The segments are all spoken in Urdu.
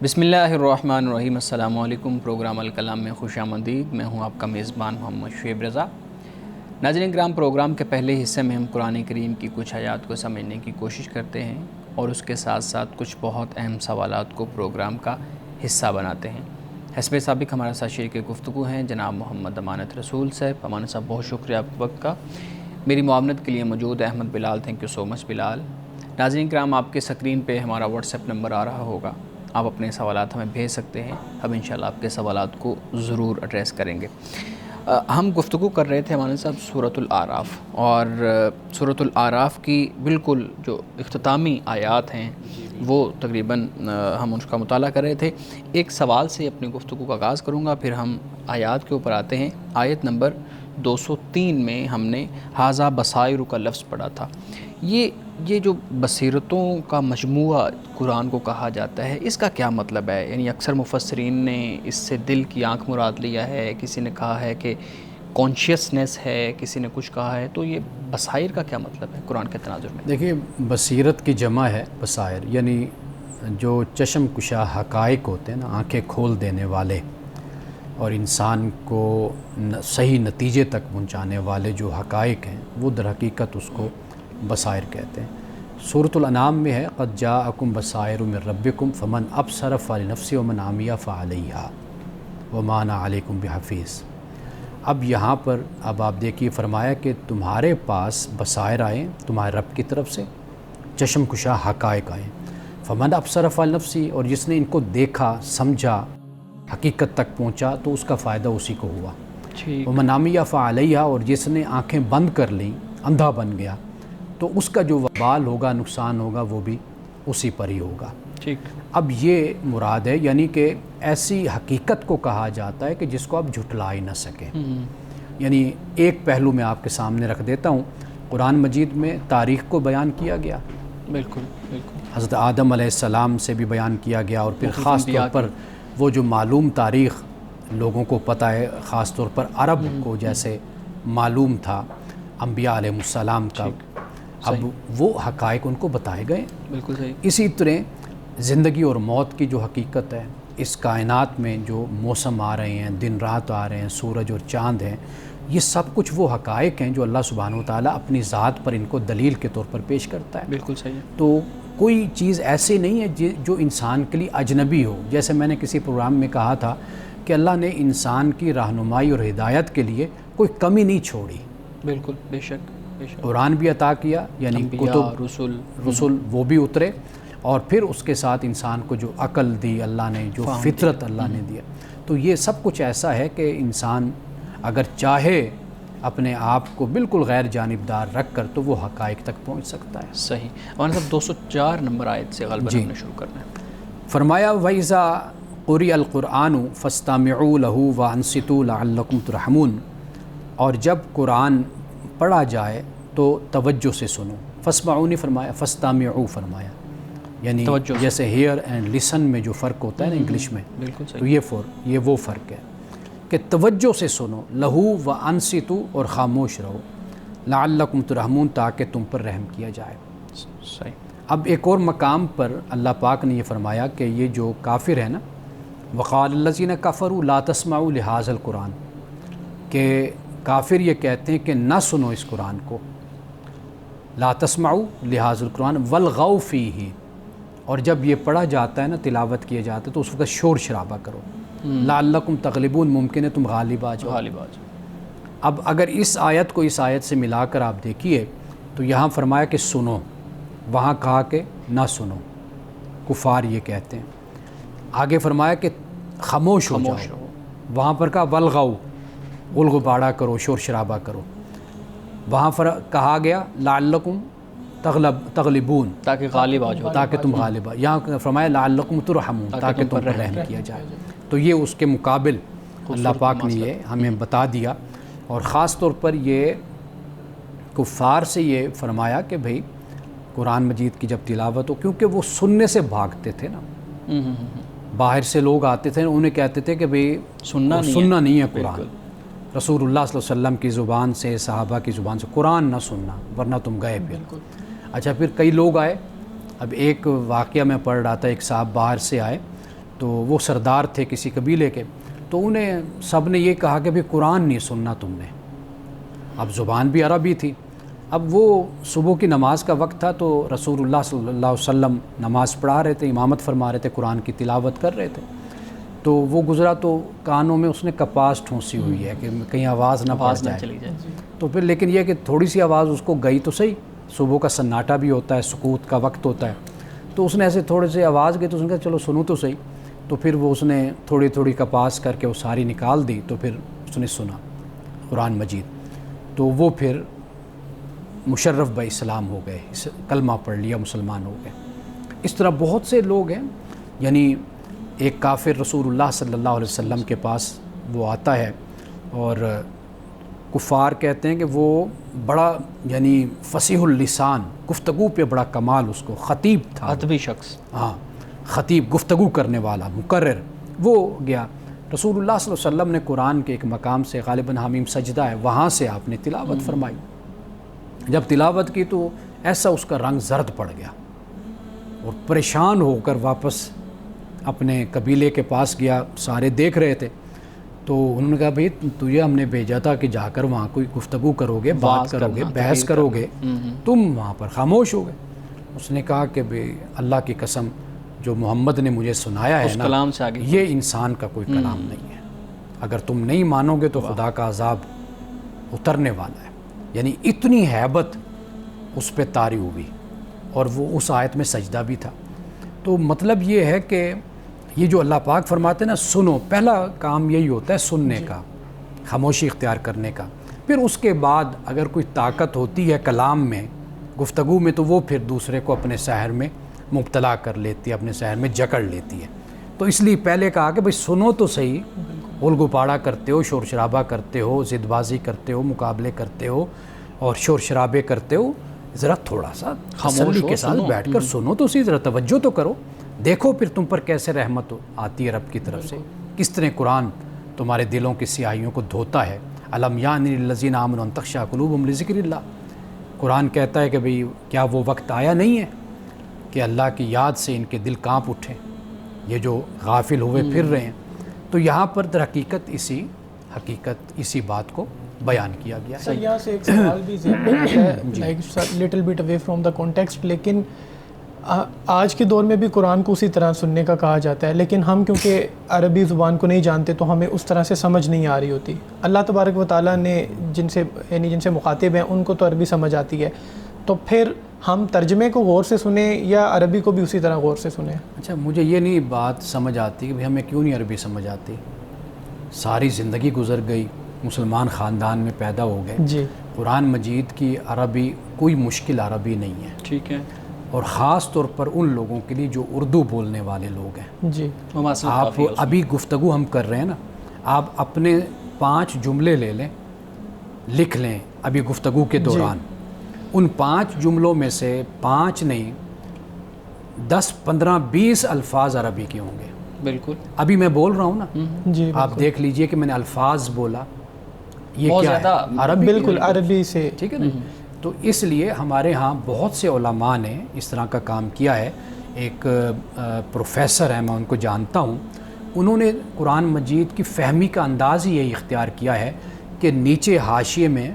بسم اللہ الرحمن الرحیم۔ السلام علیکم۔ پروگرام الکلام میں خوش آمدید۔ میں ہوں آپ کا میزبان محمد شعیب رضا۔ ناظرین کرام، پروگرام کے پہلے حصے میں ہم قرآن کریم کی کچھ آیات کو سمجھنے کی کوشش کرتے ہیں اور اس کے ساتھ ساتھ کچھ بہت اہم سوالات کو پروگرام کا حصہ بناتے ہیں۔ حسب سابق ہمارا ساتھ شریک گفتگو ہیں جناب محمد امانت رسول صاحب۔ امانت صاحب بہت شکریہ آپ کے وقت کا۔ میری معاونت کے لیے موجود احمد بلال، تھینک یو سو مچ بلال۔ ناظرین کرام، آپ کے سکرین پہ ہمارا واٹس ایپ نمبر آ رہا ہوگا، آپ اپنے سوالات ہمیں بھیج سکتے ہیں، ہم انشاءاللہ آپ کے سوالات کو ضرور ایڈریس کریں گے۔ ہم گفتگو کر رہے تھے ہمارے صاحب سورۃ الاعراف، اور سورۃ الاعراف کی بالکل جو اختتامی آیات ہیں وہ تقریباً ہم اس کا مطالعہ کر رہے تھے۔ ایک سوال سے اپنی گفتگو کا آغاز کروں گا، پھر ہم آیات کے اوپر آتے ہیں۔ آیت نمبر 203 میں ہم نے ھذا بصائر کا لفظ پڑھا تھا۔ یہ جو بصیرتوں کا مجموعہ قرآن کو کہا جاتا ہے، اس کا کیا مطلب ہے؟ یعنی اکثر مفسرین نے اس سے دل کی آنکھ مراد لیا ہے، کسی نے کہا ہے کہ کانشیسنس ہے، کسی نے کچھ کہا ہے۔ تو یہ بصائر کا کیا مطلب ہے قرآن کے تناظر میں؟ دیکھیے، بصیرت کی جمع ہے بصائر، یعنی جو چشم کشا حقائق ہوتے ہیں نا، آنکھیں کھول دینے والے اور انسان کو صحیح نتیجے تک پہنچانے والے جو حقائق ہیں، وہ در حقیقت اس کو بصائر کہتے ہیں۔ سورۃ الانعام میں ہے قد جاءکم بصائر من ربکم فمن ابصر فلنفسہ ومن عمی فعلیہا وما انا علیکم بحفیظ۔ اب یہاں پر آپ دیکھیے، فرمایا کہ تمہارے پاس بصائر آئیں تمہارے رب کی طرف سے، چشم کشا حقائق آئیں، فمن ابصر فلنفسہ، اور جس نے ان کو دیکھا سمجھا حقیقت تک پہنچا تو اس کا فائدہ اسی کو ہوا۔ ومن عمی فعلیہا، اور جس نے آنکھیں بند کر لیں، اندھا بن گیا، تو اس کا جو وبال ہوگا، نقصان ہوگا، وہ بھی اسی پر ہی ہوگا۔ ٹھیک۔ اب یہ مراد ہے، یعنی کہ ایسی حقیقت کو کہا جاتا ہے کہ جس کو آپ جھٹلا ہی نہ سکیں۔ یعنی ایک پہلو میں آپ کے سامنے رکھ دیتا ہوں، قرآن مجید میں تاریخ کو بیان کیا گیا، بالکل بالکل، حضرت آدم علیہ السلام سے بھی بیان کیا گیا، اور پھر خاص طور پر وہ جو معلوم تاریخ لوگوں کو پتہ ہے، خاص طور پر عرب کو جیسے معلوم تھا انبیاء علیہ السلام کا، اب وہ حقائق ان کو بتائے گئے۔ بالکل صحیح۔ اسی طرح زندگی اور موت کی جو حقیقت ہے، اس کائنات میں جو موسم آ رہے ہیں، دن رات آ رہے ہیں، سورج اور چاند ہیں، یہ سب کچھ وہ حقائق ہیں جو اللہ سبحانہ وتعالیٰ اپنی ذات پر ان کو دلیل کے طور پر پیش کرتا ہے۔ بالکل صحیح۔ تو کوئی چیز ایسی نہیں ہے جو انسان کے لیے اجنبی ہو۔ جیسے میں نے کسی پروگرام میں کہا تھا کہ اللہ نے انسان کی رہنمائی اور ہدایت کے لیے کوئی کمی نہیں چھوڑی۔ بالکل، بے شک بے شک۔ قرآن بھی عطا کیا، یعنی کتب رسول وہ بھی اترے، اور پھر اس کے ساتھ انسان کو جو عقل دی اللہ نے، جو فطرت اللہ نے دیا، تو یہ سب کچھ ایسا ہے کہ انسان اگر چاہے اپنے آپ کو بالکل غیر جانبدار رکھ کر تو وہ حقائق تک پہنچ سکتا ہے۔ صحیح۔ ہمارے صاحب 204 نمبر آیت سے غالباً ہم نے شروع کرنا ہے۔ فرمایا وَإِذَا قُرِئَ الْقُرْآنُ فَاسْتَمِعُوا لَهُ وَأَنصِتُوا لَعَلَّكُمْ تُرْحَمُونَ، اور جب قرآن پڑھا جائے تو توجہ سے سنو۔ فاسمعوا نہیں فرمایا، فاستمعوا فرمایا، یعنی جیسے ہیئر اینڈ لسن میں جو فرق ہوتا ہے نا انگلش میں، بالکل صحیح، تو یہ وہ فرق ہے کہ توجہ سے سنو، لہو وانصتوا، اور خاموش رہو، لعلکم ترحمون، تاکہ تم پر رحم کیا جائے۔ صحیح۔ اب ایک اور مقام پر اللہ پاک نے یہ فرمایا کہ یہ جو کافر ہے نا، وقال الذین کفروا لا تسمعوا لہذا القرآن، کہ کافر یہ کہتے ہیں کہ نہ سنو اس قرآن کو، لا تسمعوا لہذا القرآن والغوا فیہ، اور جب یہ پڑھا جاتا ہے نا، تلاوت کیا جاتا ہے، تو اس وقت شور شرابہ کرو، لعلکم تغلبون، ممکن ہے تم غالب آ جاؤ۔ اب اگر اس آیت کو اس آیت سے ملا کر آپ دیکھیے تو یہاں فرمایا کہ سنو، وہاں کہا کہ نہ سنو، کفار یہ کہتے ہیں۔ آگے فرمایا کہ خاموش ہو جاؤ، وہاں پر کہا والغوا، غل غبارہ کرو، شور شرابہ کرو۔ وہاں کہا گیا لعلکم تغلبون، تاکہ غالب آ جاؤ، تاکہ تم غالب آ، یہاں فرمایا لعلکم ترحمون، تاکہ تم پر رحم کیا جائے۔ تو یہ اس کے مقابل اللہ پاک نے یہ ہمیں بتا دیا، اور خاص طور پر یہ کفار سے یہ فرمایا کہ بھئی قرآن مجید کی جب تلاوت ہو، کیونکہ وہ سننے سے بھاگتے تھے نا، باہر سے لوگ آتے تھے، انہیں کہتے تھے کہ بھئی سننا نہیں ہے قرآن، رسول اللہ صلی اللہ علیہ وسلم کی زبان سے، صحابہ کی زبان سے قرآن نہ سننا ورنہ تم گئے پھر۔ اچھا، پھر کئی لوگ آئے، اب ایک واقعہ میں پڑھ رہا تھا، ایک صاحب باہر سے آئے تو وہ سردار تھے کسی قبیلے کے، تو انہیں سب نے یہ کہا کہ بھی قرآن نہیں سننا تم نے. اب زبان بھی عربی تھی. اب وہ صبح کی نماز کا وقت تھا تو رسول اللہ صلی اللہ علیہ وسلم نماز پڑھا رہے تھے، امامت فرما رہے تھے، قرآن کی تلاوت کر رہے تھے. تو وہ گزرا تو کانوں میں اس نے کپاس ٹھونسی ہوئی ہے کہ کہیں آواز نہ پڑ جائے. تو پھر لیکن یہ کہ تھوڑی سی آواز اس کو گئی تو صحیح، صبح کا سناٹا بھی ہوتا ہے، سکوت کا وقت ہوتا ہے. تو اس نے ایسے تھوڑے سے آواز گئی تو اس نے کہا چلو سنوں تو صحیح. تو پھر وہ اس نے تھوڑی تھوڑی کپاس کر کے وہ ساری نکال دی. تو پھر اس نے سنا قرآن مجید. تو وہ پھر مشرف با اسلام ہو گئے، کلمہ پڑھ لیا، مسلمان ہو گئے. اس طرح بہت سے لوگ ہیں. یعنی ایک کافر رسول اللہ صلی اللہ علیہ وسلم کے پاس وہ آتا ہے اور کفار کہتے ہیں کہ وہ بڑا یعنی فصیح اللسان، گفتگو پہ بڑا کمال اس کو، خطیب تھا، ادبی شخص. ہاں خطیب، گفتگو کرنے والا، مقرر. وہ گیا رسول اللہ صلی اللہ علیہ وسلم نے قرآن کے ایک مقام سے، غالباً حمیم سجدہ ہے، وہاں سے آپ نے تلاوت فرمائی. جب تلاوت کی تو ایسا اس کا رنگ زرد پڑ گیا اور پریشان ہو کر واپس اپنے قبیلے کے پاس گیا. سارے دیکھ رہے تھے تو انہوں نے کہا بھئی تجھے ہم نے بھیجا تھا کہ جا کر وہاں کوئی گفتگو کرو گے، بات کرو گے، بحث کرو گے، تم وہاں پر خاموش ہو گئے. اس نے کہا کہ بھئی اللہ کی قسم جو محمد نے مجھے سنایا ہے نا، یہ انسان کا کوئی کلام نہیں ہے. اگر تم نہیں مانو گے تو خدا کا عذاب اترنے والا ہے. یعنی اتنی ہیبت اس پہ طاری ہوئی اور وہ اس آیت میں سجدہ بھی تھا. تو مطلب یہ ہے کہ یہ جو اللہ پاک فرماتے ہیں نا سنو، پہلا کام یہی ہوتا ہے سننے کا، خاموشی اختیار کرنے کا. پھر اس کے بعد اگر کوئی طاقت ہوتی ہے کلام میں، گفتگو میں، تو وہ پھر دوسرے کو اپنے سحر میں مبتلا کر لیتی ہے، اپنے سحر میں جکڑ لیتی ہے. تو اس لیے پہلے کہا کہ بھئی سنو تو صحیح. غل گپاڑا کرتے ہو، شور شرابہ کرتے ہو، ضد بازی کرتے ہو، مقابلے کرتے ہو اور شور شرابے کرتے ہو، ذرا تھوڑا سا تسلی کے ساتھ بیٹھ کر سنو تو صحیح، ذرا توجہ تو کرو. دیکھو پھر تم پر کیسے رحمت آتی ہے رب کی طرف سے، کس طرح قرآن تمہارے دلوں کی سیاہیوں کو دھوتا ہے. الم یعن للذین آمنوا ان تخشع قلوبہم لذکر اللہ. قرآن کہتا ہے کہ بھئی کیا وہ وقت آیا نہیں ہے کہ اللہ کی یاد سے ان کے دل کانپ اٹھیں، یہ جو غافل ہوئے پھر رہے ہیں. تو یہاں پر در حقیقت اسی بات کو بیان کیا گیا ہے. سر یہاں سے ایک سوال بھی like little bit away from the context, لیکن آج کے دور میں بھی قرآن کو اسی طرح سننے کا کہا جاتا ہے، لیکن ہم کیونکہ عربی زبان کو نہیں جانتے تو ہمیں اس طرح سے سمجھ نہیں آ رہی ہوتی. اللہ تبارک و تعالیٰ نے جن سے مخاطب ہیں ان کو تو عربی سمجھ آتی ہے، تو پھر ہم ترجمے کو غور سے سنیں یا عربی کو بھی اسی طرح غور سے سنیں؟ اچھا مجھے یہ نہیں بات سمجھ آتی کہ ہمیں کیوں نہیں عربی سمجھ آتی. ساری زندگی گزر گئی، مسلمان خاندان میں پیدا ہو گئے. جی قرآن مجید کی عربی کوئی مشکل عربی نہیں ہے. ٹھیک ہے. اور خاص طور پر ان لوگوں کے لیے جو اردو بولنے والے لوگ ہیں. جی آپ ابھی گفتگو ہم کر رہے ہیں نا، آپ اپنے 5 جملے لے لیں، لکھ لیں ابھی گفتگو کے دوران. ان 5 جملوں میں سے 5 نہیں 10 15 20 الفاظ عربی کے ہوں گے. بالکل ابھی میں بول رہا ہوں نا. جی آپ دیکھ لیجئے کہ میں نے الفاظ بولا، یہ بہت کیا زیادہ ہے؟ عربی. بالکل عربی سے. ٹھیک ہے نا. تو اس لیے ہمارے ہاں بہت سے علماء نے اس طرح کا کام کیا ہے. ایک پروفیسر ہیں، میں ان کو جانتا ہوں، انہوں نے قرآن مجید کی فہمی کا انداز ہی یہی اختیار کیا ہے کہ نیچے حاشیے میں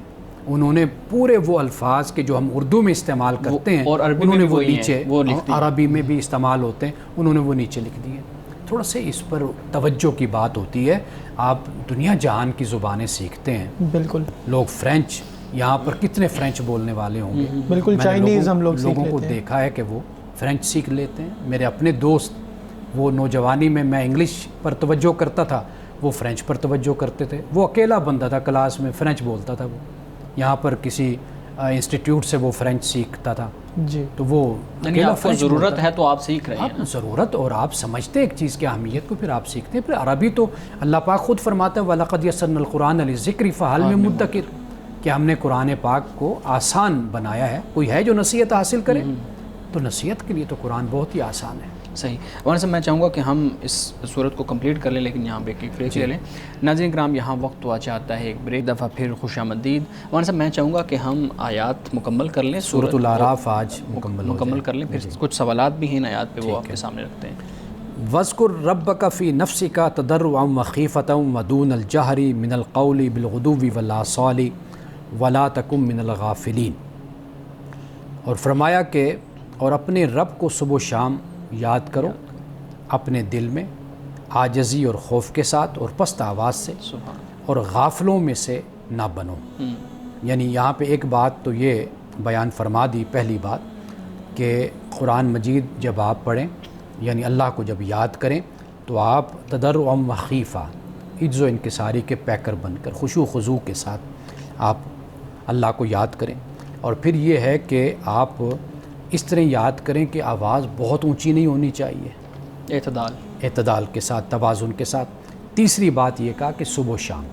انہوں نے پورے وہ الفاظ کے جو ہم اردو میں استعمال کرتے ہیں، اور عربی انہوں میں نے وہ نیچے، عربی میں بھی استعمال ہوتے ہیں، انہوں نے وہ نیچے لکھ دیے. تھوڑا سے اس پر توجہ کی بات ہوتی ہے. آپ دنیا جہان کی زبانیں سیکھتے ہیں. بالکل. لوگ فرینچ، یہاں پر کتنے فرینچ بولنے والے ہوں گے. بالکل. چائنیز ہم لوگوں کو دیکھا ہے کہ وہ فرینچ سیکھ لیتے ہیں. میرے اپنے دوست، وہ نوجوانی میں انگلش پر توجہ کرتا تھا، وہ فرینچ پر توجہ کرتے تھے. وہ اکیلا بندہ تھا کلاس میں، فرینچ بولتا تھا. وہ یہاں پر کسی انسٹیٹیوٹ سے وہ فرینچ سیکھتا تھا. جی. تو وہ ضرورت ہے تو آپ سیکھ رہے ہیں. ضرورت، اور آپ سمجھتے ہیں ایک چیز کی اہمیت کو، پھر آپ سیکھتے ہیں. پھر عربی تو اللہ پاک خود فرماتا ہے وَلَقَدْ يَسَّرْنَا الْقُرْآنَ لِلذِّكْرِ فَهَلْ مِن مُدَّكِرٍ، کہ ہم نے قرآن پاک کو آسان بنایا ہے. کوئی ہے جو نصیحت حاصل کرے؟ تو نصیحت کے لیے تو قرآن بہت ہی آسان ہے. صحیح. مولانا صاحب میں چاہوں گا کہ ہم اس صورت کو کمپلیٹ کر لیں، لیکن یہاں پہ ایک بریک لے لیں. ناظرین کرام یہاں وقت ہوا چاہتا ہے ایک بریک. دفعہ پھر خوش آمدید. مولانا صاحب میں چاہوں گا کہ ہم آیات مکمل کر لیں، سورۃ الاعراف آج مکمل کر لیں. پھر کچھ سوالات بھی ہیں آیات پہ، وہ آپ کے سامنے رکھتے ہیں. وَاذْكُرْ رَبَّكَ فِي نَفْسِكَ تَضَرُّعًا وَخِيفَةً وَدُونَ الْجَهْرِ مِنَ الْقَوْلِ بِالْغُدُوِّ وَالْآصَالِ وَلَا تَكُن مِّنَ الْغَافِلِينَ، اور فرمایا کہ اور اپنے رب کو صبح و شام یاد کرو اپنے دل میں عاجزی اور خوف کے ساتھ اور پست آواز سے، اور غافلوں میں سے نہ بنو۔ یعنی یہاں پہ ایک بات تو یہ بیان فرما دی، پہلی بات کہ قرآن مجید جب آپ پڑھیں یعنی اللہ کو جب یاد کریں تو آپ تضرعا و خیفہ، عجز و انکساری کے پیکر بن کر خشوع و خضوع کے ساتھ آپ اللہ کو یاد کریں، اور پھر یہ ہے کہ آپ اس طرح یاد کریں کہ آواز بہت اونچی نہیں ہونی چاہیے، اعتدال کے ساتھ، توازن کے ساتھ۔ تیسری بات یہ کہا کہ صبح و شام،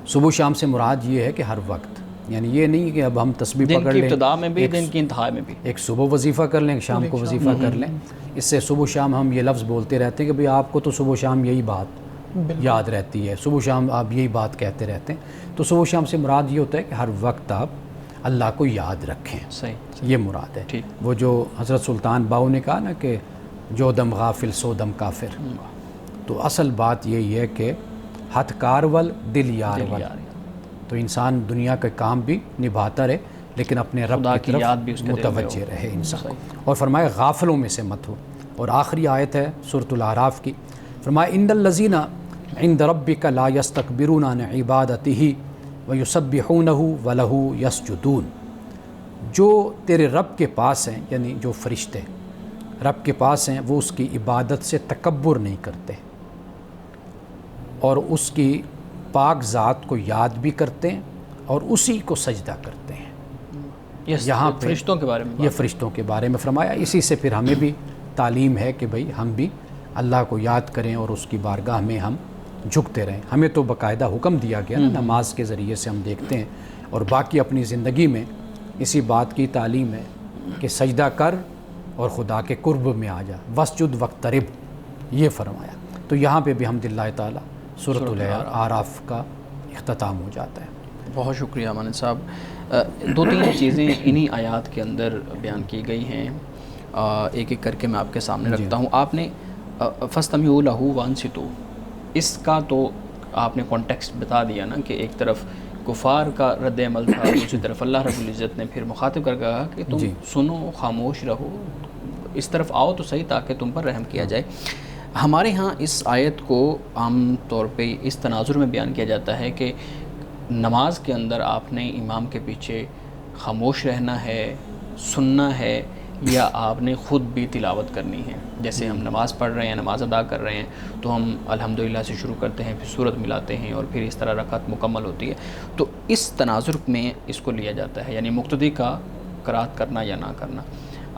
صبح و شام سے مراد یہ ہے کہ ہر وقت، یعنی یہ نہیں کہ اب ہم تسبیح پکڑ لیں، دن کی ابتدا میں بھی دن کی انتہا میں بھی، ایک صبح وظیفہ کر لیں، شام کو وظیفہ کر لیں۔ اس سے صبح و شام ہم یہ لفظ بولتے رہتے ہیں کہ بھئی آپ کو تو صبح و شام یہی بات یاد رہتی ہے، صبح و شام آپ یہی بات کہتے رہتے ہیں، تو صبح و شام سے مراد یہ ہوتا ہے کہ ہر وقت آپ اللہ کو یاد رکھیں، صحیح، یہ مراد ہے۔ وہ جو حضرت سلطان باؤ نے کہا نا کہ جو دم غافل سو دم کافر، تو اصل بات یہی ہے کہ ہتھ کارول دل یار ول، تو انسان دنیا کا کام بھی نبھاتا رہے لیکن اپنے رب کی طرف متوجہ رہے انسان، اور فرمایا غافلوں میں سے مت ہو۔ اور آخری آیت ہے سورۃ الاعراف کی، فرمایا ان الذین عند ربک لا یستکبرون عن عبادتہ ویسبحونہ ولہ یسجدون، جو تیرے رب کے پاس ہیں، یعنی جو فرشتے رب کے پاس ہیں وہ اس کی عبادت سے تکبر نہیں کرتے اور اس کی پاک ذات کو یاد بھی کرتے ہیں اور اسی کو سجدہ کرتے ہیں۔ یہاں پہ فرشتوں کے بارے میں، یہ فرشتوں کے بارے میں فرمایا۔ اسی سے پھر ہمیں بھی تعلیم ہے کہ بھئی ہم بھی اللہ کو یاد کریں اور اس کی بارگاہ میں ہم جھکتے رہیں۔ ہمیں تو باقاعدہ حکم دیا گیا نا، نماز کے ذریعے سے ہم دیکھتے ہیں، اور باقی اپنی زندگی میں اسی بات کی تعلیم ہے کہ سجدہ کر اور خدا کے قرب میں آ جا، وسجد وقترب، یہ فرمایا۔ تو یہاں پہ بھی حمد اللہ تعالیٰ سورۃ الاعراف کا اختتام ہو جاتا ہے۔ بہت شکریہ مانند صاحب۔ دو تین چیزیں انہی آیات کے اندر بیان کی گئی ہیں، ایک ایک کر کے میں آپ کے سامنے رکھتا ہوں۔ آپ نے فَاسْتَمِعُوا لَهُ وَأَنصِتُوا، اس کا تو آپ نے کانٹیکسٹ بتا دیا نا کہ ایک طرف کفار کا رد عمل تھا، دوسری طرف اللہ رب العزت نے پھر مخاطب کر کہا کہ تم سنو، خاموش رہو، اس طرف آؤ تو صحیح تاکہ تم پر رحم کیا جائے۔ ہمارے ہاں اس آیت کو عام طور پہ اس تناظر میں بیان کیا جاتا ہے کہ نماز کے اندر آپ نے امام کے پیچھے خاموش رہنا ہے، سننا ہے، یا آپ نے خود بھی تلاوت کرنی ہے۔ جیسے ہم نماز پڑھ رہے ہیں، نماز ادا کر رہے ہیں تو ہم الحمدللہ سے شروع کرتے ہیں، پھر سورت ملاتے ہیں اور پھر اس طرح رکعت مکمل ہوتی ہے۔ تو اس تناظر میں اس کو لیا جاتا ہے، یعنی مقتدی کا قرات کرنا یا نہ کرنا۔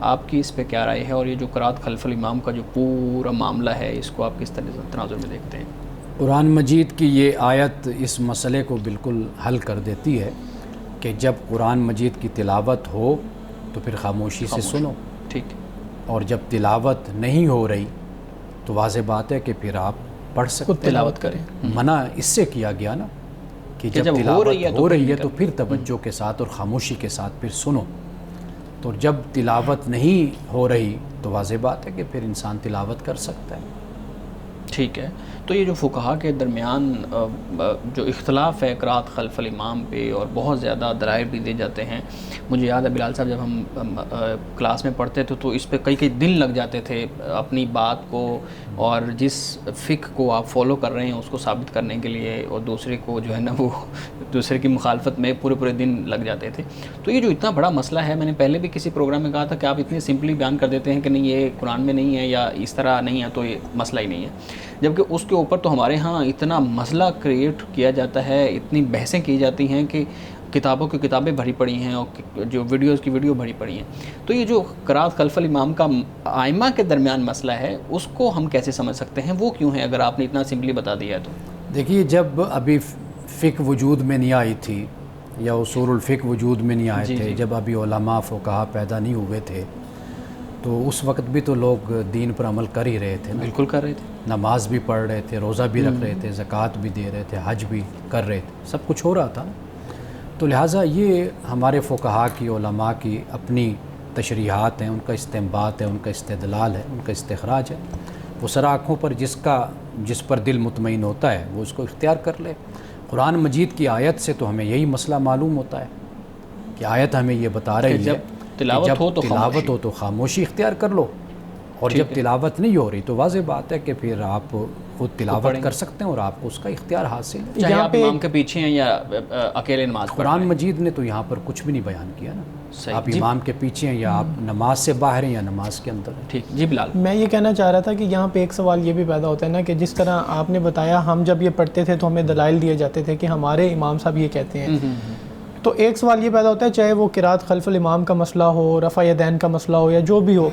آپ کی اس پہ کیا رائے ہے، اور یہ جو قرات خلف الامام کا جو پورا معاملہ ہے اس کو آپ کس تناظر میں دیکھتے ہیں؟ قرآن مجید کی یہ آیت اس مسئلے کو بالکل حل کر دیتی ہے کہ جب قرآن مجید کی تلاوت ہو تو پھر خاموشی سے سنو، ٹھیک، اور جب تلاوت نہیں ہو رہی تو واضح بات ہے کہ پھر آپ پڑھ سکتے ہیں، تلاوت کریں۔ منع اس سے کیا گیا نا کہ جب تلاوت ہو رہی ہے تو پھر توجہ کے ساتھ اور خاموشی کے ساتھ پھر سنو، تو جب تلاوت نہیں ہو رہی تو واضح بات ہے کہ پھر انسان تلاوت کر سکتا ہے۔ ٹھیک ہے، تو یہ جو فقہا کے درمیان جو اختلاف ہے قرات خلف الامام پہ، اور بہت زیادہ دلائل بھی دیے جاتے ہیں۔ مجھے یاد ہے بلال صاحب جب ہم کلاس میں پڑھتے تھے تو اس پہ کئی دن لگ جاتے تھے اپنی بات کو اور جس فقہ کو آپ فالو کر رہے ہیں اس کو ثابت کرنے کے لیے، اور دوسرے کو جو ہے نا وہ دوسرے کی مخالفت میں پورے دن لگ جاتے تھے۔ تو یہ جو اتنا بڑا مسئلہ ہے، میں نے پہلے بھی کسی پروگرام میں کہا تھا کہ آپ اتنے سمپلی بیان کر دیتے ہیں کہ نہیں یہ قرآن میں نہیں ہے یا اس طرح نہیں ہے تو یہ مسئلہ ہی نہیں ہے، جبکہ اس کے اوپر تو ہمارے ہاں اتنا مسئلہ کریٹ کیا جاتا ہے، اتنی بحثیں کی جاتی ہیں کہ کتابوں کی کتابیں بھری پڑی ہیں اور جو ویڈیوز کی ویڈیو بھری پڑی ہیں۔ تو یہ جو قرات خلف الامام کا ائمہ کے درمیان مسئلہ ہے اس کو ہم کیسے سمجھ سکتے ہیں، وہ کیوں ہے، اگر آپ نے اتنا سمپلی بتا دیا ہے تو؟ دیکھیے، جب ابھی فقہ وجود میں نہیں آئی تھی یا اصول الفقہ وجود میں نہیں آئے تھے، جب ابھی علماء فقہا پیدا نہیں ہوئے تھے، تو اس وقت بھی تو لوگ دین پر عمل کر ہی رہے تھے، بالکل کر رہے تھے، نماز بھی پڑھ رہے تھے، روزہ بھی رکھ رہے تھے، زکوٰۃ بھی دے رہے تھے، حج بھی کر رہے تھے، سب کچھ ہو رہا تھا۔ تو لہٰذا یہ ہمارے فقہا کی، علماء کی اپنی تشریحات ہیں، ان کا استنباط ہے، ان کا استدلال ہے، ان کا استخراج ہے۔ وہ سر آنکھوں پر جس پر دل مطمئن ہوتا ہے وہ اس کو اختیار کر لے۔ قرآن مجید کی آیت سے تو ہمیں یہی مسئلہ معلوم ہوتا ہے کہ آیت ہمیں یہ بتا رہی ہے جب تلاوت ہو تو خاموشی اختیار کر لو، اور جب تلاوت نہیں ہو رہی تو واضح بات ہے کہ پھر آپ خود تلاوت کر سکتے ہیں اور آپ کو اس کا اختیار حاصل ہے، چاہے آپ امام کے پیچھے ہیں یا اکیلے نماز پڑھ رہے ہیں۔ قرآن مجید نے تو یہاں پر کچھ بھی نہیں بیان کیا نا، آپ امام کے پیچھے ہیں یا آپ نماز سے باہر ہیں یا نماز کے اندر ہیں۔ ٹھیک جی بلال، میں یہ کہنا چاہ رہا تھا کہ یہاں پہ ایک سوال یہ بھی پیدا ہوتا ہے نا کہ جس طرح آپ نے بتایا ہم جب یہ پڑھتے تھے تو ہمیں دلائل دیے جاتے تھے کہ ہمارے امام صاحب یہ کہتے ہیں، تو ایک سوال یہ پیدا ہوتا ہے چاہے وہ قرات خلف الامام کا مسئلہ ہو، رفع یدین کا مسئلہ ہو یا جو بھی ہو،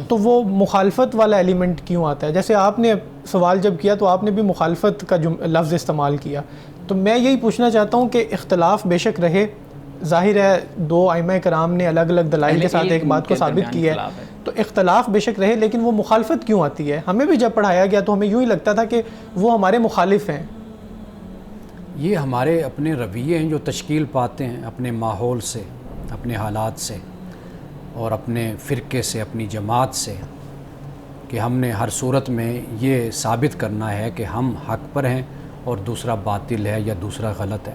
تو وہ مخالفت والا ایلیمنٹ کیوں آتا ہے؟ جیسے آپ نے سوال جب کیا تو آپ نے بھی مخالفت کا لفظ استعمال کیا، تو میں یہی پوچھنا چاہتا ہوں کہ اختلاف بے شک رہے، ظاہر ہے دو ائمہ کرام نے الگ الگ دلائل کے ساتھ ایک بات کو ثابت کی ہے، تو اختلاف بے شک رہے، لیکن وہ مخالفت کیوں آتی ہے؟ ہمیں بھی جب پڑھایا گیا تو ہمیں یوں ہی لگتا تھا کہ وہ ہمارے مخالف ہیں۔ یہ ہمارے اپنے رویے ہیں جو تشکیل پاتے ہیں اپنے ماحول سے، اپنے حالات سے اور اپنے فرقے سے، اپنی جماعت سے، کہ ہم نے ہر صورت میں یہ ثابت کرنا ہے کہ ہم حق پر ہیں اور دوسرا باطل ہے یا دوسرا غلط ہے۔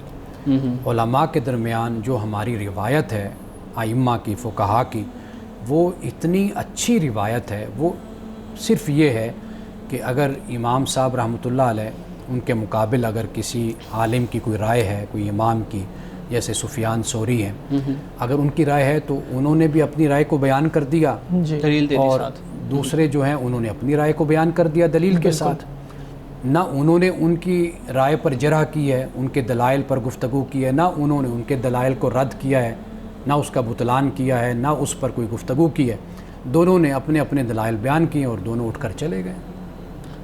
علماء کے درمیان جو ہماری روایت ہے ائمہ کی، فقہا کی، وہ اتنی اچھی روایت ہے، وہ صرف یہ ہے کہ اگر امام صاحب رحمۃ اللہ علیہ ان کے مقابل اگر کسی عالم کی کوئی رائے ہے، کوئی امام کی، جیسے سفیان ثوری ہیں، اگر ان کی رائے ہے تو انہوں نے بھی اپنی رائے کو بیان کر دیا، اور دوسرے جو ہیں انہوں نے اپنی رائے کو بیان کر دیا دلیل کے ساتھ، نہ انہوں نے ان کی رائے پر جرح کی ہے، ان کے دلائل پر گفتگو کی ہے، نہ انہوں نے ان کے دلائل کو رد کیا ہے، نہ اس کا بطلان کیا ہے، نہ اس پر کوئی گفتگو کی ہے، دونوں نے اپنے اپنے دلائل بیان کیے اور دونوں اٹھ کر چلے گئے،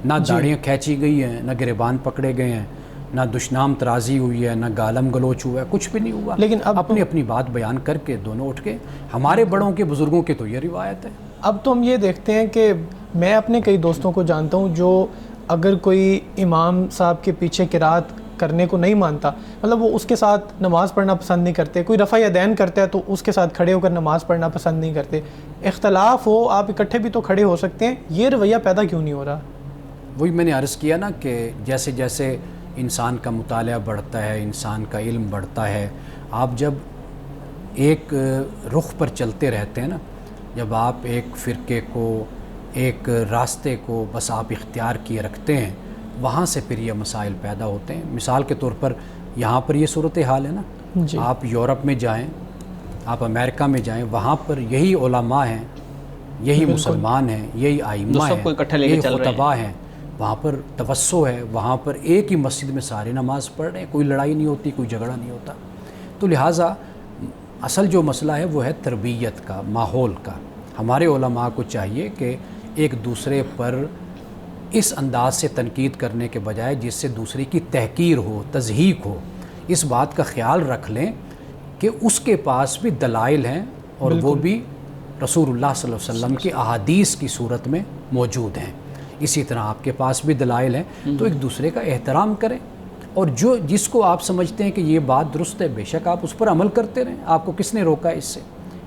نہ داڑیاں کھینچی گئی ہیں، نہ گریبان پکڑے گئے ہیں، نہ دشنام ترازی ہوئی ہے، نہ گالم گلوچ ہوا ہے، کچھ بھی نہیں ہوا، لیکن اب اپنی اپنی بات بیان کر کے دونوں اٹھ گئے۔ ہمارے بڑوں کے بزرگوں کی تو یہ روایت ہے۔ اب تو ہم یہ دیکھتے ہیں کہ میں اپنے کئی دوستوں کو جانتا ہوں جو اگر کوئی امام صاحب کے پیچھے قرات کرنے کو نہیں مانتا، مطلب وہ اس کے ساتھ نماز پڑھنا پسند نہیں کرتے، کوئی رفع یدین کرتا ہے تو اس کے ساتھ کھڑے ہو کر نماز پڑھنا پسند نہیں کرتے، اختلاف ہو آپ اکٹھے بھی تو کھڑے ہو سکتے ہیں، یہ رویہ پیدا کیوں نہیں ہو رہا؟ وہی میں نے عرض کیا نا کہ جیسے جیسے انسان کا مطالعہ بڑھتا ہے، انسان کا علم بڑھتا ہے، آپ جب ایک رخ پر چلتے رہتے ہیں نا، جب آپ ایک فرقے کو، ایک راستے کو بس آپ اختیار کیے رکھتے ہیں، وہاں سے پھر یہ مسائل پیدا ہوتے ہیں۔ مثال کے طور پر یہاں پر یہ صورتحال ہے نا، آپ یورپ میں جائیں، آپ امریکہ میں جائیں، وہاں پر یہی علماء ہیں، یہی مسلمان ہیں، یہی ائمہ ہیں، یہی خطباء ہیں، وہاں پر توسع ہے، وہاں پر ایک ہی مسجد میں سارے نماز پڑھ رہے ہیں، کوئی لڑائی نہیں ہوتی، کوئی جھگڑا نہیں ہوتا۔ تو لہٰذا اصل جو مسئلہ ہے وہ ہے تربیت کا، ماحول کا۔ ہمارے علماء کو چاہیے کہ ایک دوسرے پر اس انداز سے تنقید کرنے کے بجائے جس سے دوسرے کی تحقیر ہو، تضحیک ہو، اس بات کا خیال رکھ لیں کہ اس کے پاس بھی دلائل ہیں اور وہ بھی رسول اللہ صلی اللہ علیہ وسلم کی احادیث کی صورت میں موجود ہیں، اسی طرح آپ کے پاس بھی دلائل ہیں، تو ایک دوسرے کا احترام کریں، اور جس کو آپ سمجھتے ہیں کہ یہ بات درست ہے بے شک آپ اس پر عمل کرتے رہیں، آپ کو کس نے روکا اس سے۔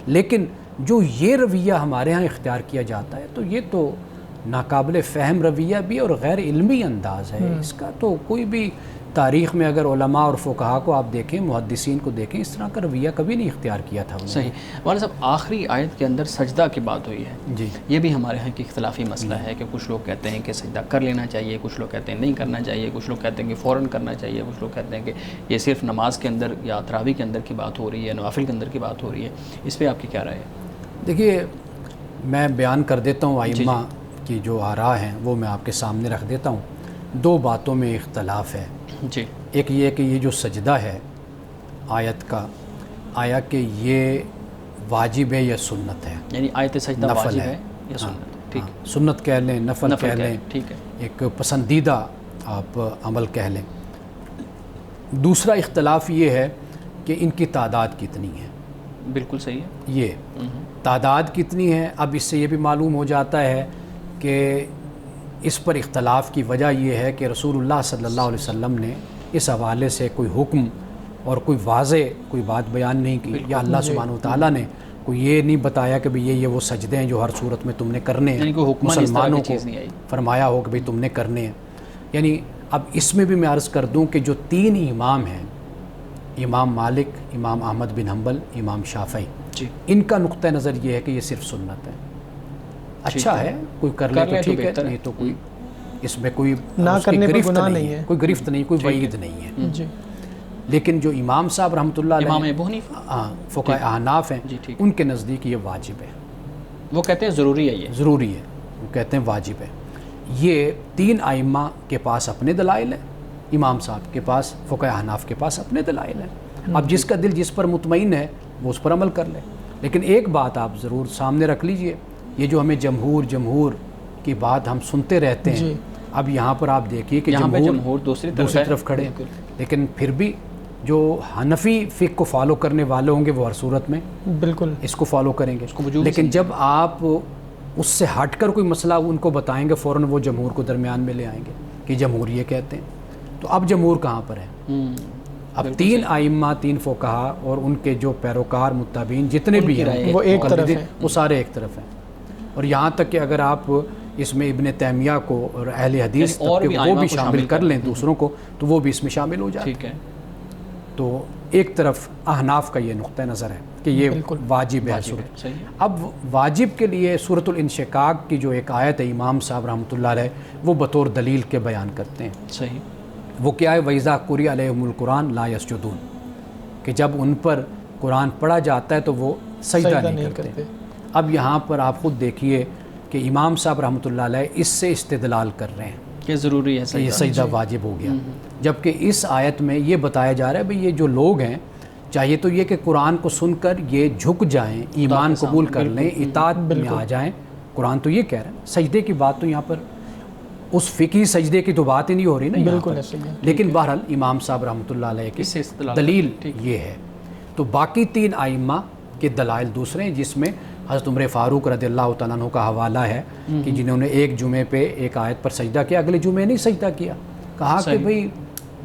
لیکن جو یہ رویہ ہمارے ہاں اختیار کیا جاتا ہے تو یہ تو ناقابل فہم رویہ بھی اور غیر علمی انداز ہے اس کا۔ تو کوئی بھی تاریخ میں اگر علماء اور فقہا کو آپ دیکھیں، محدثین کو دیکھیں، اس طرح کا رویہ کبھی نہیں اختیار کیا تھا انہوں نے۔ صحیح مولانا صاحب، آخری آیت کے اندر سجدہ کی بات ہوئی ہے، جی، یہ بھی ہمارے ہاں کی اختلافی مسئلہ ہے کہ کچھ لوگ کہتے ہیں کہ سجدہ کر لینا چاہیے، کچھ لوگ کہتے ہیں نہیں کرنا چاہیے، کچھ لوگ کہتے ہیں کہ فوراً کرنا چاہیے، کچھ لوگ کہتے ہیں کہ یہ صرف نماز کے اندر یا تراویح کے اندر کی بات ہو رہی ہے، نوافل کے اندر کی بات ہو رہی ہے، اس پہ آپ کی کیا رائے ہے؟ دیکھیے میں بیان کر دیتا ہوں ائمہ کی جو آراء ہیں وہ میں آپ کے سامنے رکھ دیتا ہوں۔ دو باتوں میں اختلاف ہے، جی، ایک یہ کہ یہ جو سجدہ ہے آیت کا، آیا کہ یہ واجب ہے یا سنت ہے، یعنی آیت سجدہ نفل واجب ہے یا سنت؟ ٹھیک، سنت کہہ لیں، نفل کہہ لیں، ٹھیک ہے، ایک پسندیدہ آپ عمل کہہ لیں۔ دوسرا اختلاف یہ ہے کہ ان کی تعداد کتنی ہے۔ بالکل صحیح ہے، یہ تعداد کتنی ہے، اب اس سے یہ بھی معلوم ہو جاتا ہے کہ اس پر اختلاف کی وجہ یہ ہے کہ رسول اللہ صلی اللہ علیہ وسلم نے اس حوالے سے کوئی حکم اور کوئی واضح کوئی بات بیان نہیں کی، یا اللہ سبحانہ و تعالیٰ نے کوئی یہ نہیں بتایا کہ بھئی یہ وہ سجدے ہیں جو ہر صورت میں تم نے کرنے ہیں، یعنی کوئی حکم مسلمانوں کو فرمایا ہو کہ بھئی تم نے کرنے ہیں. یعنی اب اس میں بھی میں عرض کر دوں کہ جو 3 امام ہیں، امام مالک، امام احمد بن حنبل، امام شافعی، ان کا نقطہ نظر یہ ہے کہ یہ صرف سنت ہے. اچھا ہے کوئی کر لے تو ٹھیک ہے، نہیں تو کوئی اس میں کوئی نہ کرنے پر گناہ نہیں ہے، کوئی گرفت نہیں، کوئی وعید نہیں ہے. لیکن جو امام صاحب رحمۃ اللہ علیہ، امام ابو حنیفہ، فقہاء احناف ہیں، ان کے نزدیک یہ واجب ہے. وہ کہتے ہیں ضروری ہے، یہ ضروری ہے، وہ کہتے ہیں واجب ہے. یہ 3 ائمہ کے پاس اپنے دلائل ہیں، امام صاحب کے پاس، فقہاء احناف کے پاس اپنے دلائل ہیں. اب جس کا دل جس پر مطمئن ہے وہ اس پر عمل کر لے. لیکن ایک بات آپ ضرور سامنے رکھ لیجئے، یہ جو ہمیں جمہور کی بات ہم سنتے رہتے ہیں، اب یہاں پر آپ دیکھیے کہ جمہور دوسری طرف کھڑے ہیں، لیکن پھر بھی جو حنفی فقہ کو فالو کرنے والے ہوں گے وہ ہر صورت میں بالکل اس کو فالو کریں گے. لیکن جب آپ اس سے ہٹ کر کوئی مسئلہ ان کو بتائیں گے، فوراً وہ جمہور کو درمیان میں لے آئیں گے کہ جمہور یہ کہتے ہیں. تو اب جمہور کہاں پر ہے؟ اب 3 ائمہ، 3 فقہا اور ان کے جو پیروکار متابعین جتنے بھی ہیں وہ ایک طرف ہیں، وہ سارے ایک طرف ہیں. اور یہاں تک کہ اگر آپ اس میں ابن تیمیہ کو اور اہل حدیث وہ بھی شامل کر لیں دوسروں کو، تو وہ بھی اس میں شامل ہو جائے. تو ایک طرف احناف کا یہ نقطہ نظر ہے کہ یہ واجب ہے. اب واجب کے لیے سورۃ الانشقاق کی جو ایک آیت ہے، امام صاحب رحمۃ اللہ علیہ وہ بطور دلیل کے بیان کرتے ہیں. صحیح. وہ کیا ہے؟ وَإِذَا قُرِئَ عَلَيْهِمُ الْقُرْآنُ لَا يَسْجُدُونَ، کہ جب ان پر قرآن پڑھا جاتا ہے تو وہ سجدہ نہیں کرتے. اب یہاں پر آپ خود دیکھیے کہ امام صاحب رحمۃ اللہ علیہ اس سے استدلال کر رہے ہیں کہ ضروری ہے یہ سجدہ واجب ہو گیا، جبکہ اس آیت میں یہ بتایا جا رہا ہے بھئی یہ جو لوگ ہیں چاہیے تو یہ کہ قرآن کو سن کر یہ جھک جائیں، ایمان قبول کر لیں، اطاعت میں آ جائیں. قرآن تو یہ کہہ رہا ہے. سجدے کی بات تو یہاں پر اس فقہی سجدے کی تو بات ہی نہیں ہو رہی نا یہاں پر. لیکن بہرحال امام صاحب رحمۃ اللہ علیہ کی دلیل یہ ہے. تو باقی 3 ائمہ کے دلائل دوسرے ہیں، جس میں حضرت عمر فاروق رضی اللہ تعالیٰ عنہ کا حوالہ ہے کہ جنہوں نے ایک جمعے پہ ایک آیت پر سجدہ کیا، اگلے جمعے نہیں سجدہ کیا. کہا کہ بھئی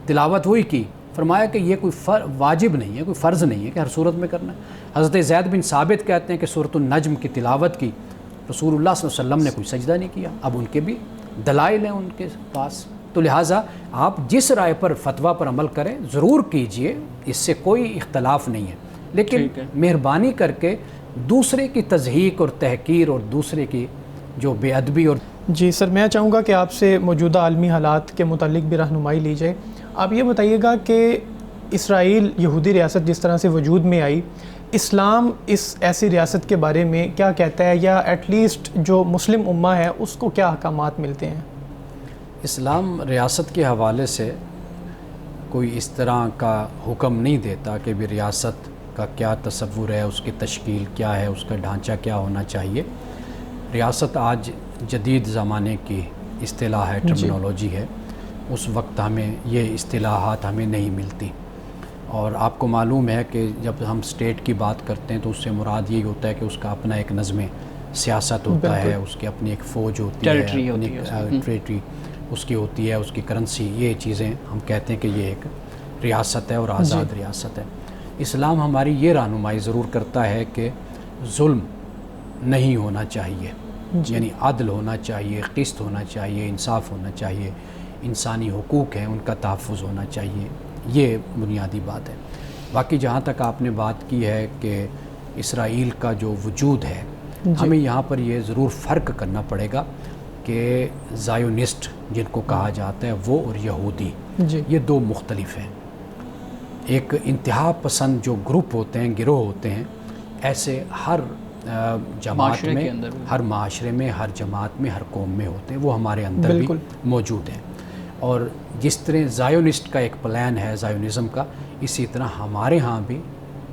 تلاوت ہوئی کی، فرمایا کہ یہ کوئی واجب نہیں ہے، کوئی فرض نہیں ہے کہ ہر صورت میں کرنا ہے. حضرت زید بن ثابت کہتے ہیں کہ سورۃ النجم کی تلاوت کی، رسول اللہ صلی اللہ علیہ وسلم نے کوئی سجدہ نہیں کیا. اب ان کے بھی دلائل ہیں ان کے پاس. تو لہٰذا آپ جس رائے پر فتویٰ پر عمل کریں ضرور کیجئے، اس سے کوئی اختلاف نہیں ہے. لیکن مہربانی کر کے دوسرے کی تضحیق اور تحقیر اور دوسرے کی جو بے ادبی اور جی سر، میں چاہوں گا کہ آپ سے موجودہ عالمی حالات کے متعلق بھی رہنمائی لی جائے. آپ یہ بتائیے گا کہ اسرائیل یہودی ریاست جس طرح سے وجود میں آئی، اسلام اس ایسی ریاست کے بارے میں کیا کہتا ہے، یا ایٹ لیسٹ جو مسلم امہ ہے اس کو کیا احکامات ملتے ہیں؟ اسلام ریاست کے حوالے سے کوئی اس طرح کا حکم نہیں دیتا کہ بھی ریاست کا کیا تصور ہے، اس کی تشکیل کیا ہے، اس کا ڈھانچہ کیا ہونا چاہیے. ریاست آج جدید زمانے کی اصطلاح ہے، ٹرمینالوجی ہے. اس وقت ہمیں یہ اصطلاحات ہمیں نہیں ملتی. اور آپ کو معلوم ہے کہ جب ہم اسٹیٹ کی بات کرتے ہیں تو اس سے مراد یہی ہوتا ہے کہ اس کا اپنا ایک نظم سیاست ہوتا ہے، اس کی اپنی ایک فوج ہوتی ہے، ٹریٹری اس کی ہوتی ہے، اس کی کرنسی. یہ چیزیں ہم کہتے ہیں کہ یہ ایک ریاست ہے اور آزاد ریاست ہے. اسلام ہماری یہ رہنمائی ضرور کرتا ہے کہ ظلم نہیں ہونا چاہیے، یعنی عدل ہونا چاہیے، قسط ہونا چاہیے، انصاف ہونا چاہیے، انسانی حقوق ہیں ان کا تحفظ ہونا چاہیے. یہ بنیادی بات ہے. باقی جہاں تک آپ نے بات کی ہے کہ اسرائیل کا جو وجود ہے، ہمیں یہاں پر یہ ضرور فرق کرنا پڑے گا کہ زائونسٹ جن کو کہا جاتا ہے وہ اور یہودی، یہ 2 مختلف ہیں. ایک انتہا پسند جو گروپ ہوتے ہیں، گروہ ہوتے ہیں، ایسے ہر جماعت میں، ہر معاشرے میں، ہر جماعت میں، ہر قوم میں ہوتے ہیں. وہ ہمارے اندر بھی موجود ہیں. اور جس طرح زائونسٹ کا ایک پلان ہے زائونزم کا، اسی طرح ہمارے ہاں بھی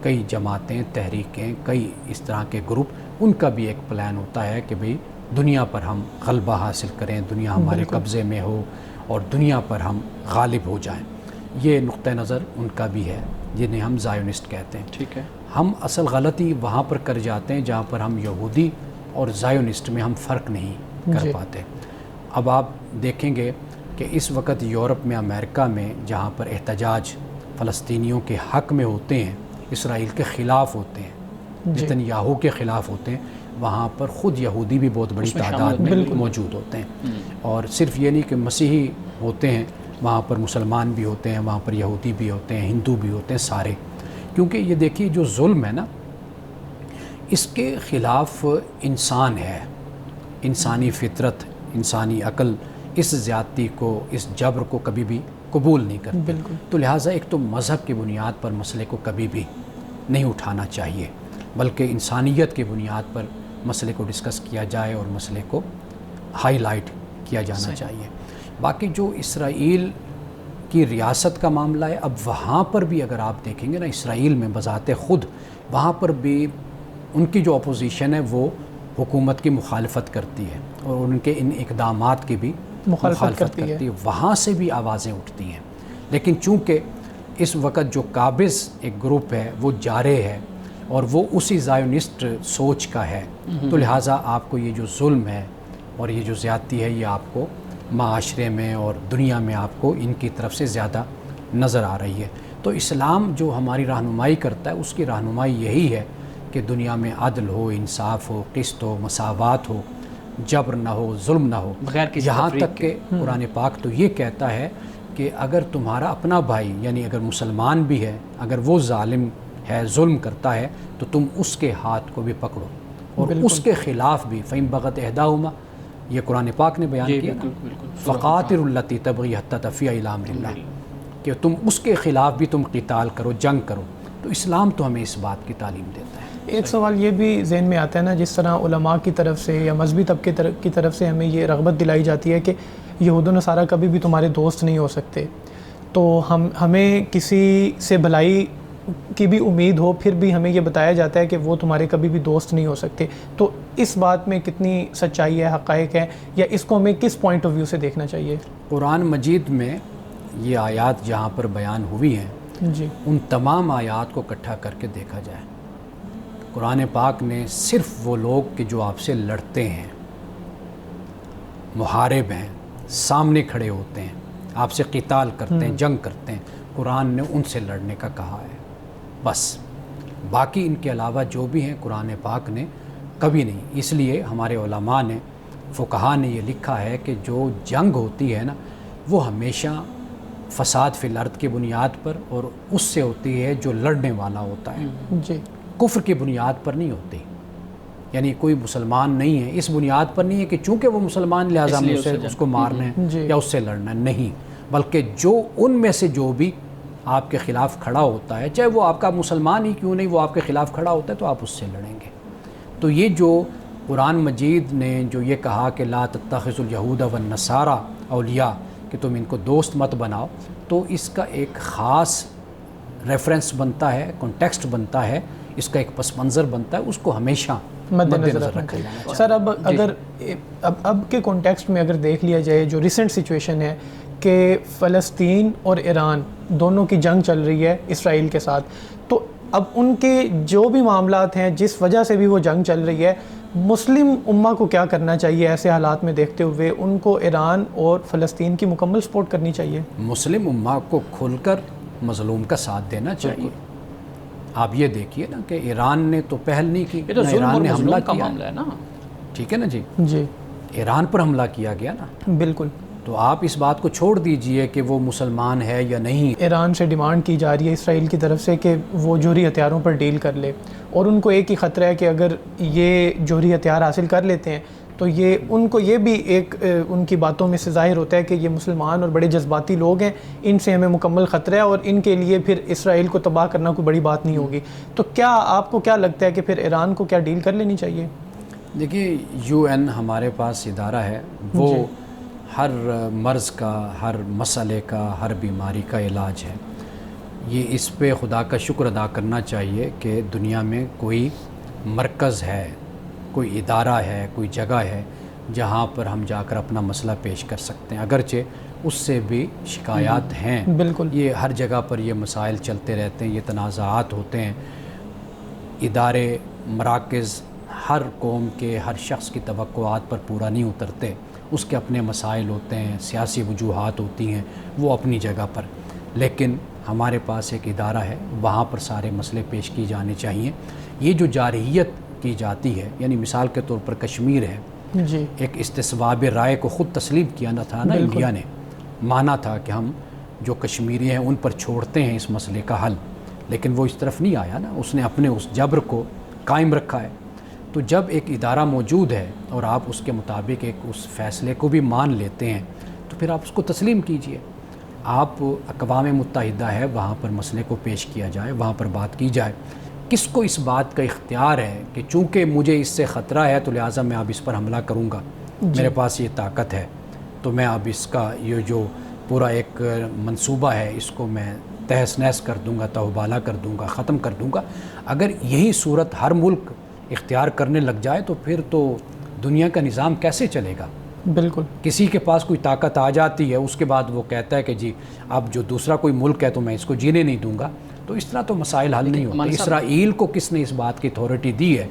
کئی جماعتیں، تحریکیں، کئی اس طرح کے گروپ، ان کا بھی ایک پلان ہوتا ہے کہ بھئی دنیا پر ہم غلبہ حاصل کریں، دنیا ہمارے قبضے میں ہو اور دنیا پر ہم غالب ہو جائیں. یہ نقطہ نظر ان کا بھی ہے جنہیں ہم زائونسٹ کہتے ہیں. ٹھیک ہے. ہم اصل غلطی وہاں پر کر جاتے ہیں جہاں پر ہم یہودی اور زائونسٹ میں ہم فرق نہیں کر پاتے. اب آپ دیکھیں گے کہ اس وقت یورپ میں، امریکہ میں جہاں پر احتجاج فلسطینیوں کے حق میں ہوتے ہیں، اسرائیل کے خلاف ہوتے ہیں، نتنیاہو کے خلاف ہوتے ہیں، وہاں پر خود یہودی بھی بہت بڑی تعداد میں موجود ہوتے ہیں، اور صرف یہ نہیں کہ مسیحی ہوتے ہیں، وہاں پر مسلمان بھی ہوتے ہیں، وہاں پر یہودی بھی ہوتے ہیں، ہندو بھی ہوتے ہیں، سارے. کیونکہ یہ دیکھیے جو ظلم ہے نا، اس کے خلاف انسان ہے، انسانی فطرت، انسانی عقل اس زیادتی کو، اس جبر کو کبھی بھی قبول نہیں کرتی. بالکل. تو لہٰذا ایک تو مذہب کی بنیاد پر مسئلے کو کبھی بھی نہیں اٹھانا چاہیے، بلکہ انسانیت کی بنیاد پر مسئلے کو ڈسکس کیا جائے اور مسئلے کو ہائی لائٹ کیا جانا چاہیے. باقی جو اسرائیل کی ریاست کا معاملہ ہے، اب وہاں پر بھی اگر آپ دیکھیں گے نا، اسرائیل میں بذات خود وہاں پر بھی ان کی جو اپوزیشن ہے وہ حکومت کی مخالفت کرتی ہے، اور ان کے ان اقدامات کی بھی مخالفت کرتی ہے. وہاں سے بھی آوازیں اٹھتی ہیں. لیکن چونکہ اس وقت جو قابض ایک گروپ ہے وہ جارح ہے، اور وہ اسی زائونسٹ سوچ کا ہے، تو لہٰذا آپ کو یہ جو ظلم ہے اور یہ جو زیادتی ہے، یہ آپ کو معاشرے میں اور دنیا میں آپ کو ان کی طرف سے زیادہ نظر آ رہی ہے. تو اسلام جو ہماری رہنمائی کرتا ہے، اس کی رہنمائی یہی ہے کہ دنیا میں عدل ہو، انصاف ہو، قسط ہو، مساوات ہو، جبر نہ ہو، ظلم نہ ہو. یہاں تک کہ قرآن پاک تو یہ کہتا ہے کہ اگر تمہارا اپنا بھائی، یعنی اگر مسلمان بھی ہے، اگر وہ ظالم ہے، ظلم کرتا ہے، تو تم اس کے ہاتھ کو بھی پکڑو، اور اس کے خلاف بھی فَإِن بَغَتْ إِحْدَاهُمَا، یہ قرآن پاک نے بیان کیا نا، فَقَاتِلُوا الَّتِي تَبْغِي حَتَّىٰ تَفِيَ إِلَىٰ أَمْرِ اللَّهِ، کہ تم اس کے خلاف بھی تم قتال کرو، جنگ کرو. تو اسلام تو ہمیں اس بات کی تعلیم دیتا ہے. ایک سوال یہ بھی ذہن میں آتا ہے نا، جس طرح علماء کی طرف سے یا مذہبی طبقے کی طرف سے ہمیں یہ رغبت دلائی جاتی ہے کہ یہود و نصارہ کبھی بھی تمہارے دوست نہیں ہو سکتے، تو ہمیں کسی سے بھلائی کی بھی امید ہو، پھر بھی ہمیں یہ بتایا جاتا ہے کہ وہ تمہارے کبھی بھی دوست نہیں ہو سکتے. تو اس بات میں کتنی سچائی ہے، حقائق ہے، یا اس کو ہمیں کس پوائنٹ آف ویو سے دیکھنا چاہیے؟ قرآن مجید میں یہ آیات جہاں پر بیان ہوئی ہیں، جی، ان تمام آیات کو اکٹھا کر کے دیکھا جائے، قرآن پاک نے صرف وہ لوگ کہ جو آپ سے لڑتے ہیں، محارب ہیں، سامنے کھڑے ہوتے ہیں، آپ سے قتال کرتے ہیں، جنگ کرتے ہیں، قرآن نے ان سے لڑنے کا کہا ہے بس. باقی ان کے علاوہ جو بھی ہیں قرآن پاک نے کبھی نہیں. اس لیے ہمارے علماء نے، فقہا نے یہ لکھا ہے کہ جو جنگ ہوتی ہے نا، وہ ہمیشہ فساد فی الارض کی بنیاد پر اور اس سے ہوتی ہے جو لڑنے والا ہوتا ہے، جی، کفر کی بنیاد پر نہیں ہوتی. یعنی کوئی مسلمان نہیں ہے اس بنیاد پر نہیں ہے کہ چونکہ وہ مسلمان لہٰذا ہم اس کو مارنا ہے یا اس سے لڑنا ہے، نہیں، بلکہ جو ان میں سے جو بھی آپ کے خلاف کھڑا ہوتا ہے، چاہے وہ آپ کا مسلمان ہی کیوں نہیں، وہ آپ کے خلاف کھڑا ہوتا ہے تو آپ اس سے لڑیں گے. تو یہ جو قرآن مجید نے جو یہ کہا کہ لا تتخذوا اليہود والنصارى اولیاء، کہ تم ان کو دوست مت بناؤ، تو اس کا ایک خاص ریفرنس بنتا ہے، کانٹیکسٹ بنتا ہے، اس کا ایک پس منظر بنتا ہے، اس کو ہمیشہ مد نظر رکھا جانا چاہیے. سر اگر اب کے کانٹیکسٹ میں اگر دیکھ لیا جائے، جو ریسنٹ سچویشن ہے کہ فلسطین اور ایران دونوں کی جنگ چل رہی ہے اسرائیل کے ساتھ، تو اب ان کے جو بھی معاملات ہیں، جس وجہ سے بھی وہ جنگ چل رہی ہے، مسلم امہ کو کیا کرنا چاہیے ایسے حالات میں دیکھتے ہوئے؟ ان کو ایران اور فلسطین کی مکمل سپورٹ کرنی چاہیے. مسلم امہ کو کھل کر مظلوم کا ساتھ دینا چاہیے. آپ یہ دیکھیے نا کہ ایران نے تو پہل نہیں کی، ایران نے حملہ کیا ہے نا، ٹھیک ہے نا جی، ایران پر حملہ کیا گیا نا، بالکل. تو آپ اس بات کو چھوڑ دیجئے کہ وہ مسلمان ہے یا نہیں. ایران سے ڈیمانڈ کی جا رہی ہے اسرائیل کی طرف سے کہ وہ جوہری ہتھیاروں پر ڈیل کر لے، اور ان کو ایک ہی خطرہ ہے کہ اگر یہ جوہری ہتھیار حاصل کر لیتے ہیں تو یہ ان کو یہ بھی ایک ان کی باتوں میں سے ظاہر ہوتا ہے کہ یہ مسلمان اور بڑے جذباتی لوگ ہیں، ان سے ہمیں مکمل خطرہ ہے، اور ان کے لیے پھر اسرائیل کو تباہ کرنا کوئی بڑی بات نہیں ہوگی. تو کیا آپ کو کیا لگتا ہے کہ پھر ایران کو کیا ڈیل کر لینی چاہیے؟ دیکھیے UN ہمارے پاس ادارہ ہے، وہ ہر مرض کا، ہر مسئلے کا، ہر بیماری کا علاج ہے. یہ اس پہ خدا کا شکر ادا کرنا چاہیے کہ دنیا میں کوئی مرکز ہے، کوئی ادارہ ہے، کوئی جگہ ہے جہاں پر ہم جا کر اپنا مسئلہ پیش کر سکتے ہیں. اگرچہ اس سے بھی شکایات ہیں، بالکل، یہ ہر جگہ پر یہ مسائل چلتے رہتے ہیں، یہ تنازعات ہوتے ہیں. ادارے، مراکز ہر قوم کے، ہر شخص کی توقعات پر پورا نہیں اترتے، اس کے اپنے مسائل ہوتے ہیں، سیاسی وجوہات ہوتی ہیں، وہ اپنی جگہ پر. لیکن ہمارے پاس ایک ادارہ ہے، وہاں پر سارے مسئلے پیش کی جانے چاہیے۔ یہ جو جارحیت کی جاتی ہے، یعنی مثال کے طور پر کشمیر ہے، جی ایک استصواب رائے کو خود تسلیم کیا نہ تھا نا انڈیا نے، مانا تھا کہ ہم جو کشمیری ہیں ان پر چھوڑتے ہیں اس مسئلے کا حل، لیکن وہ اس طرف نہیں آیا نا، اس نے اپنے اس جبر کو قائم رکھا ہے۔ تو جب ایک ادارہ موجود ہے اور آپ اس کے مطابق ایک اس فیصلے کو بھی مان لیتے ہیں تو پھر آپ اس کو تسلیم کیجئے۔ آپ اقوام متحدہ ہے، وہاں پر مسئلے کو پیش کیا جائے، وہاں پر بات کی جائے۔ کس کو اس بات کا اختیار ہے کہ چونکہ مجھے اس سے خطرہ ہے تو لہٰذا میں اب اس پر حملہ کروں گا، میرے پاس یہ طاقت ہے تو میں اب اس کا یہ جو پورا ایک منصوبہ ہے اس کو میں تہس نہس کر دوں گا، تہوبالا کر دوں گا، ختم کر دوں گا۔ اگر یہی صورت ہر ملک اختیار کرنے لگ جائے تو پھر تو دنیا کا نظام کیسے چلے گا؟ بالکل، کسی کے پاس کوئی طاقت آ جاتی ہے، اس کے بعد وہ کہتا ہے کہ جی اب جو دوسرا کوئی ملک ہے تو میں اس کو جینے نہیں دوں گا، تو اس طرح تو مسائل حل نہیں ہوتے۔ اسرائیل کو کس نے اس بات کی اتھارٹی دی ہے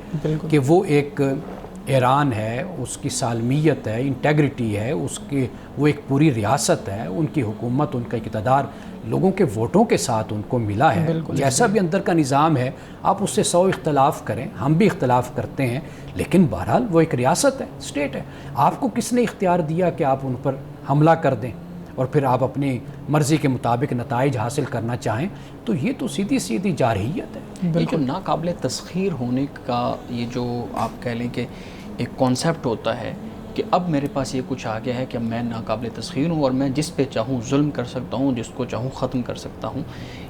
کہ وہ ایک ایران ہے، اس کی سالمیت ہے، انٹیگریٹی ہے، اس کی وہ ایک پوری ریاست ہے، ان کی حکومت، ان کا اقتدار لوگوں کے ووٹوں کے ساتھ ان کو ملا ہے۔ جیسا بھی اندر کا نظام ہے، آپ اس سے 100 اختلاف کریں، ہم بھی اختلاف کرتے ہیں، لیکن بہرحال وہ ایک ریاست ہے، اسٹیٹ ہے۔ آپ کو کس نے اختیار دیا کہ آپ ان پر حملہ کر دیں اور پھر آپ اپنی مرضی کے مطابق نتائج حاصل کرنا چاہیں؟ تو یہ تو سیدھی سیدھی جارحیت ہے۔ یہ جو ناقابل تسخیر ہونے کا یہ جو آپ کہہ لیں کہ ایک کانسیپٹ ہوتا ہے کہ اب میرے پاس یہ کچھ آ گیا ہے کہ میں ناقابل تسخیر ہوں اور میں جس پہ چاہوں ظلم کر سکتا ہوں، جس کو چاہوں ختم کر سکتا ہوں،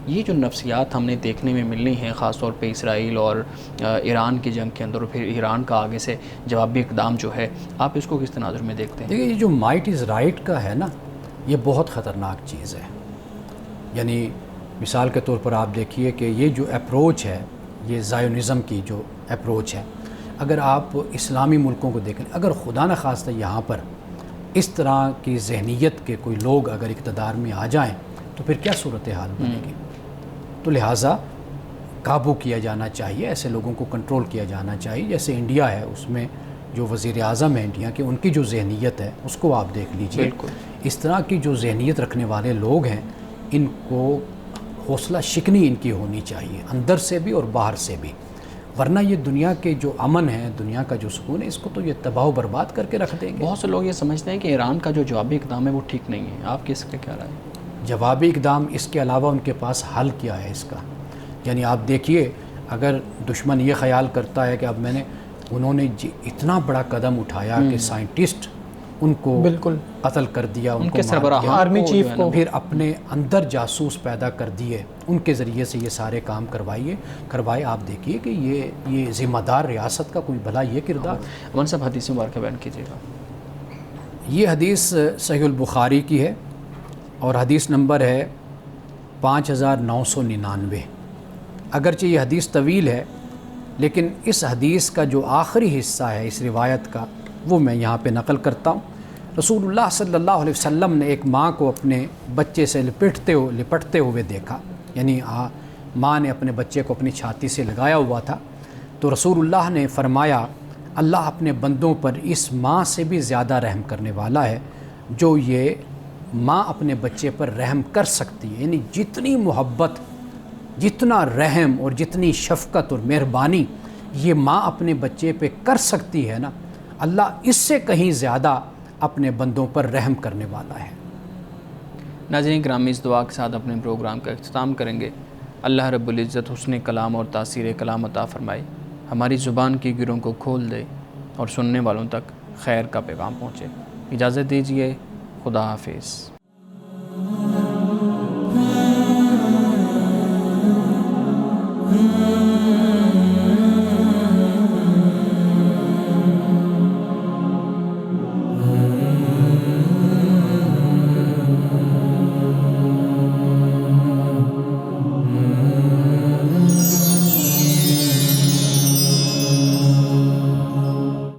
یہ جو نفسیات ہم نے دیکھنے میں ملنی ہیں خاص طور پہ اسرائیل اور ایران کی جنگ کے اندر، اور پھر ایران کا آگے سے جوابی اقدام جو ہے، آپ اس کو کس تناظر میں دیکھتے ہیں؟ دیکھیے، یہ جو مائٹ از رائٹ کا ہے نا، یہ بہت خطرناک چیز ہے۔ یعنی مثال کے طور پر آپ دیکھیے کہ یہ جو اپروچ ہے، یہ زائونزم کی جو اپروچ ہے، اگر آپ اسلامی ملکوں کو دیکھیں، اگر خدا نخواستہ یہاں پر اس طرح کی ذہنیت کے کوئی لوگ اگر اقتدار میں آ جائیں تو پھر کیا صورتحال بنے گی؟ تو لہٰذا قابو کیا جانا چاہیے، ایسے لوگوں کو کنٹرول کیا جانا چاہیے۔ جیسے انڈیا ہے، اس میں جو وزیر اعظم ہے انڈیا کے، ان کی جو ذہنیت ہے اس کو آپ دیکھ لیجئے۔ اس طرح کی جو ذہنیت رکھنے والے لوگ ہیں، ان کو حوصلہ شکنی ان کی ہونی چاہیے، اندر سے بھی اور باہر سے بھی، ورنہ یہ دنیا کے جو امن ہے، دنیا کا جو سکون ہے، اس کو تو یہ تباہ و برباد کر کے رکھ دیں گے۔ بہت سے لوگ یہ سمجھتے ہیں کہ ایران کا جو جوابی اقدام ہے وہ ٹھیک نہیں ہے، آپ کس کا کیا رائے ہے؟ جوابی اقدام، اس کے علاوہ ان کے پاس حل کیا ہے اس کا؟ یعنی آپ دیکھیے، اگر دشمن یہ خیال کرتا ہے کہ اب انہوں نے اتنا بڑا قدم اٹھایا کہ سائنٹسٹ ان کو قتل کر دیا، ان کے سربراہ آرمی چیف کو، پھر اپنے اندر جاسوس پیدا کر دیے، ان کے ذریعے سے یہ سارے کام کروائے، آپ دیکھیے کہ یہ ذمہ دار ریاست کا کوئی بھلا یہ کردار۔ امن صاحب، حدیث مبارکہ بیان کیجیے گا۔ یہ حدیث صحیح البخاری کی ہے اور حدیث نمبر ہے 5999۔ اگرچہ یہ حدیث طویل ہے، لیکن اس حدیث کا جو آخری حصہ ہے اس روایت کا، وہ میں یہاں پہ نقل کرتا ہوں۔ رسول اللہ صلی اللہ علیہ وسلم نے ایک ماں کو اپنے بچے سے لپٹتے ہوئے دیکھا، یعنی ماں نے اپنے بچے کو اپنی چھاتی سے لگایا ہوا تھا، تو رسول اللہ نے فرمایا، اللہ اپنے بندوں پر اس ماں سے بھی زیادہ رحم کرنے والا ہے جو یہ ماں اپنے بچے پر رحم کر سکتی ہے۔ یعنی جتنی محبت، جتنا رحم اور جتنی شفقت اور مہربانی یہ ماں اپنے بچے پہ کر سکتی ہے نا، اللہ اس سے کہیں زیادہ اپنے بندوں پر رحم کرنے والا ہے۔ ناظرین گرامی، اس دعا کے ساتھ اپنے پروگرام کا اختتام کریں گے۔ اللہ رب العزت حسن کلام اور تاثیر کلام عطا فرمائے، ہماری زبان کی گروں کو کھول دے اور سننے والوں تک خیر کا پیغام پہنچے۔ اجازت دیجیے، خدا حافظ۔